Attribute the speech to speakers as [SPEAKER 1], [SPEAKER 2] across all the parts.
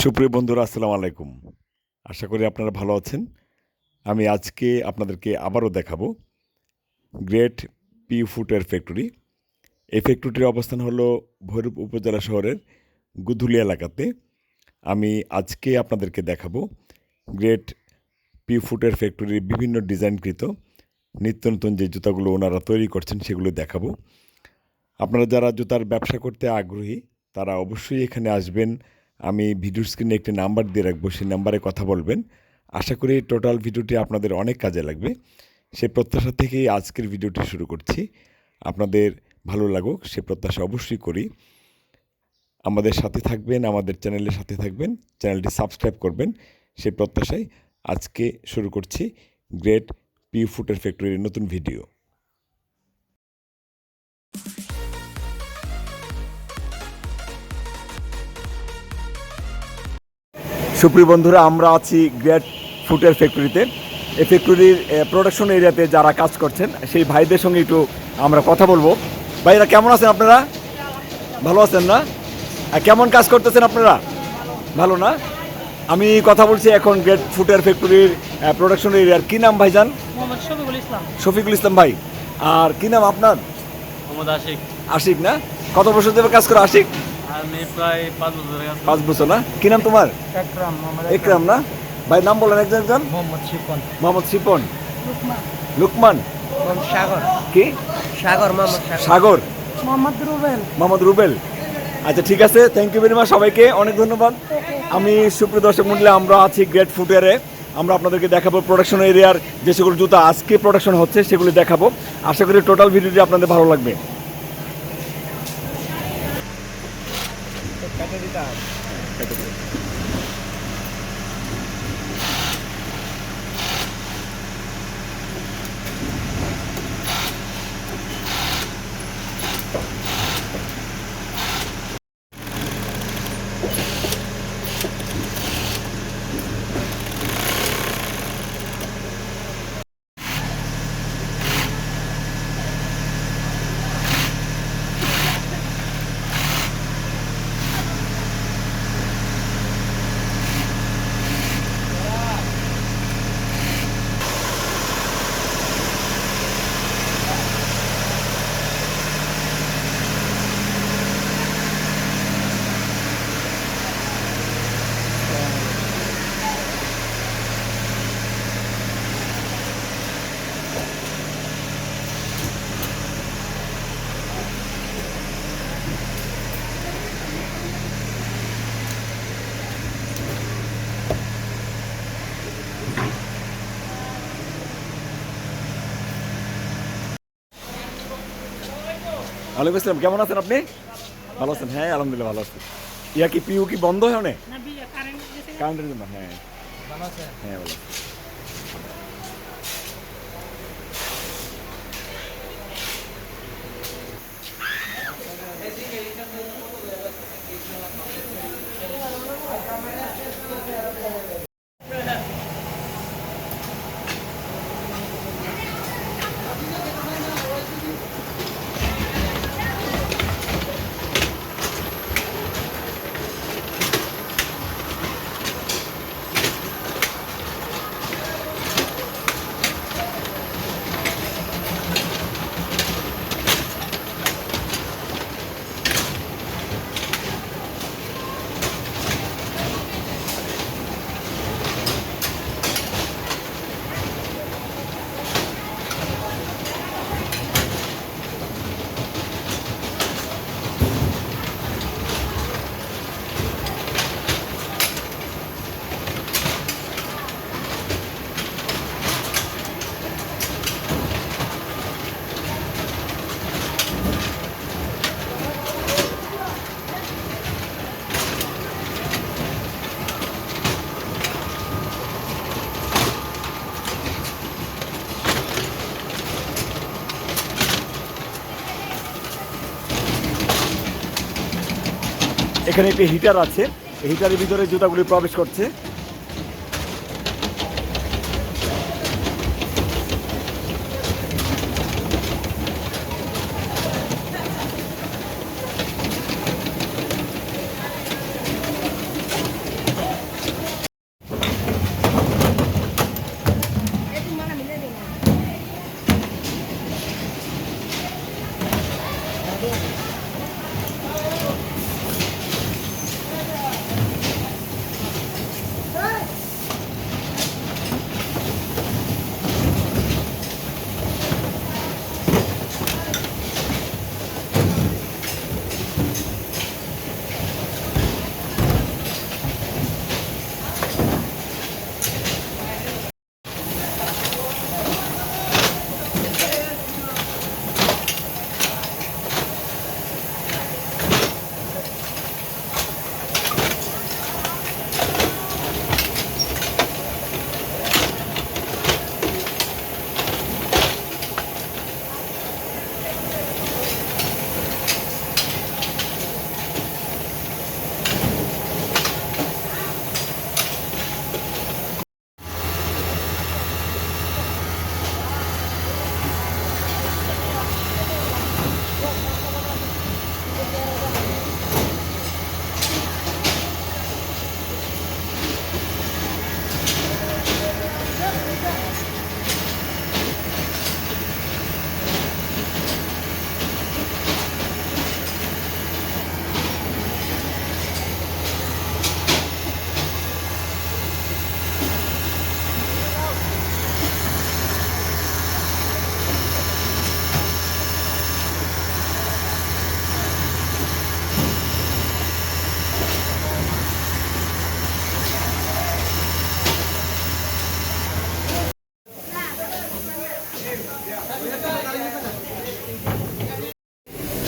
[SPEAKER 1] সুপ্রিয় বন্ধুরা, আসসালামু আলাইকুম। আশা করি আপনারা ভালো আছেন। আমি আজকে আপনাদেরকে আবারও দেখাবো গ্রেট পি ফুটওয়্যার ফ্যাক্টরি। এই ফ্যাক্টরিটির অবস্থান হলো ভৈরব উপজেলা শহরের গুধুলি এলাকাতে। আমি আজকে আপনাদেরকে দেখাবো গ্রেট পি ফুটওয়্যার ফ্যাক্টরির বিভিন্ন ডিজাইনকৃত নিত্য নতুন যে জুতাগুলো ওনারা তৈরি করছেন সেগুলো দেখাবো। আপনারা যারা জুতার ব্যবসা করতে আগ্রহী তারা অবশ্যই এখানে আসবেন। আমি ভিডিওর স্ক্রিনে একটি নাম্বার দিয়ে রাখবো, সেই নাম্বারে কথা বলবেন। আশা করি টোটাল ভিডিওটি আপনাদের অনেক কাজে লাগবে। সে প্রত্যাশা থেকেই আজকের ভিডিওটি শুরু করছি। আপনাদের ভালো লাগুক সে প্রত্যাশা অবশ্যই করি। আমাদের সাথে থাকবেন, আমাদের চ্যানেলের সাথে থাকবেন, চ্যানেলটি সাবস্ক্রাইব করবেন সেই প্রত্যাশায় আজকে শুরু করছি গ্রেট পি ফুটওয়্যার ফ্যাক্টরির নতুন ভিডিও। সুপ্রিয় বন্ধুরা, আমরা আছি গ্রেট ফুটওয়্যার ফ্যাক্টরিতে। এই ফ্যাক্টরির প্রোডাকশন এরিয়াতে যারা কাজ করছেন সেই ভাইদের সঙ্গে একটু আমরা কথা বলবো। ভাইরা কেমন আছেন? আপনারা ভালো আছেন না? কেমন কাজ করতেছেন আপনারা? ভালো না? আমি কথা বলছি এখন গ্রেট ফুটওয়্যার ফ্যাক্টরির প্রোডাকশন এরিয়ার। কী নাম ভাইজান? শফিকুল ইসলাম ভাই। আর কী নাম আপনার? আশিক না? কত বছর ধরে কাজ করো আশিক?
[SPEAKER 2] আমি প্রায়
[SPEAKER 1] 5 বছর না? কি নাম তোমার? একরাম না? ভাই নাম বলেন একজন। মোহাম্মদ শিপন। লুকমান। কি? সাগর। মোহাম্মদ রুবেল। আচ্ছা, ঠিক আছে, থ্যাংক ইউ ভেরি মাচ সবাইকে, অনেক ধন্যবাদ। আমি সুপ্রিয় দর্শক মণ্ডলী, আমরা আছি গ্রেট ফুটওয়্যারে। আমরা আপনাদেরকে দেখাবো প্রোডাকশন এরিয়ার যে সকল জুতা আজকে প্রোডাকশন হচ্ছে সেগুলি দেখাবো। আশা করি টোটাল ভিডিওটি আপনাদের ভালো লাগবে। ওয়ালাইকুম আসসালাম, কেমন আছেন আপনি? ভালো আছেন? হ্যাঁ, আলহামদুলিল্লাহ ভালো আছি। ইয়া কি পিউ কি বন্ধ হয় অনেক কারেন্টের জন্য? হ্যাঁ হ্যাঁ, ভালো। এখানে একটি হিটার আছে, এই হিটারের ভিতরে জুতাগুলি প্রবেশ করছে।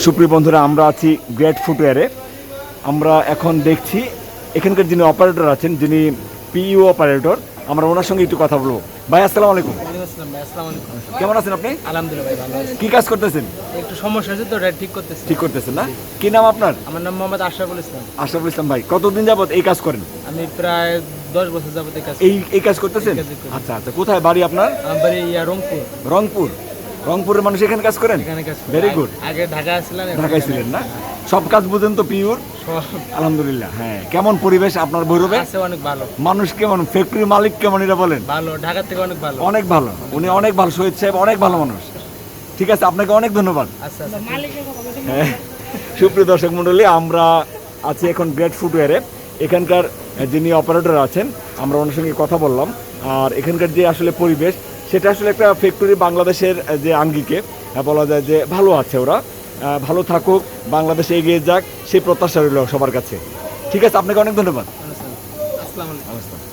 [SPEAKER 1] সুপ্রিয় বন্ধুরা, আমরা আছি গ্রেট ফুটওয়্যারে। আমরা এখন দেখছি এখানকার যিনি অপারেটর আছেন, যিনি পিইউ অপারেটর, আমরা ওনার সঙ্গে একটু কথা বলবো। ভাই আসসালামু আলাইকুম। কেমন আছেন আপনি?
[SPEAKER 2] আলহামদুলিল্লাহ ভাই, ভালো আছি।
[SPEAKER 1] কি কাজ করতেছেন?
[SPEAKER 2] একটু সমস্যা হয়েছে তো, এটা ঠিক করতেছি
[SPEAKER 1] না? কি নাম আপনার?
[SPEAKER 2] আমার নাম মোহাম্মদ আশরাফুল ইসলাম।
[SPEAKER 1] আশরাফুল ইসলাম ভাই, কতদিন যাবত এই কাজ করেন?
[SPEAKER 2] আমি প্রায় 10 বছর যাবত
[SPEAKER 1] এই কাজ করতেছেন? আচ্ছা আচ্ছা, কোথায় বাড়ি আপনার?
[SPEAKER 2] আমার বাড়ি রংপুর।
[SPEAKER 1] রংপুরের মানুষ এখানে কাজ করেন?
[SPEAKER 2] এখানে কাজ করি।
[SPEAKER 1] Very good.
[SPEAKER 2] আগে ঢাকায় ছিলাম।
[SPEAKER 1] ঢাকায় ছিলেন না? সব কাজ বুঝেন তো পিওর? আলহামদুলিল্লাহ। হ্যাঁ, কেমন পরিবেশ আপনার ভৈরবে?
[SPEAKER 2] আছে অনেক ভালো।
[SPEAKER 1] মানুষ কেমন? ফ্যাক্টরির মালিক কেমন এটা বলেন?
[SPEAKER 2] ভালো, ঢাকা থেকে অনেক ভালো।
[SPEAKER 1] অনেক ভালো, উনি অনেক ভালো, শহীদ সাহেব অনেক ভালো মানুষ। ঠিক আছে, আপনাকে অনেক ধন্যবাদ।
[SPEAKER 2] আচ্ছা,
[SPEAKER 1] হ্যাঁ, সুপ্রিয় দর্শক মণ্ডলী, আমরা আছি এখন গ্রেট ফুটওয়্যারে। এখানকার যিনি অপারেটর আছেন, আমরা ওনার সঙ্গে কথা বললাম। আর এখানকার যে আসলে পরিবেশ, সেটা আসলে একটা ফ্যাক্টরি, বাংলাদেশের যে আঙ্গিকে বলা যায় যে ভালো আছে। ওরা ভালো থাকুক, বাংলাদেশে এগিয়ে যাক, সেই প্রত্যাশা রইল সবার কাছে। ঠিক আছে, আপনাকে অনেক ধন্যবাদ।
[SPEAKER 2] আসসালামু আলাইকুম।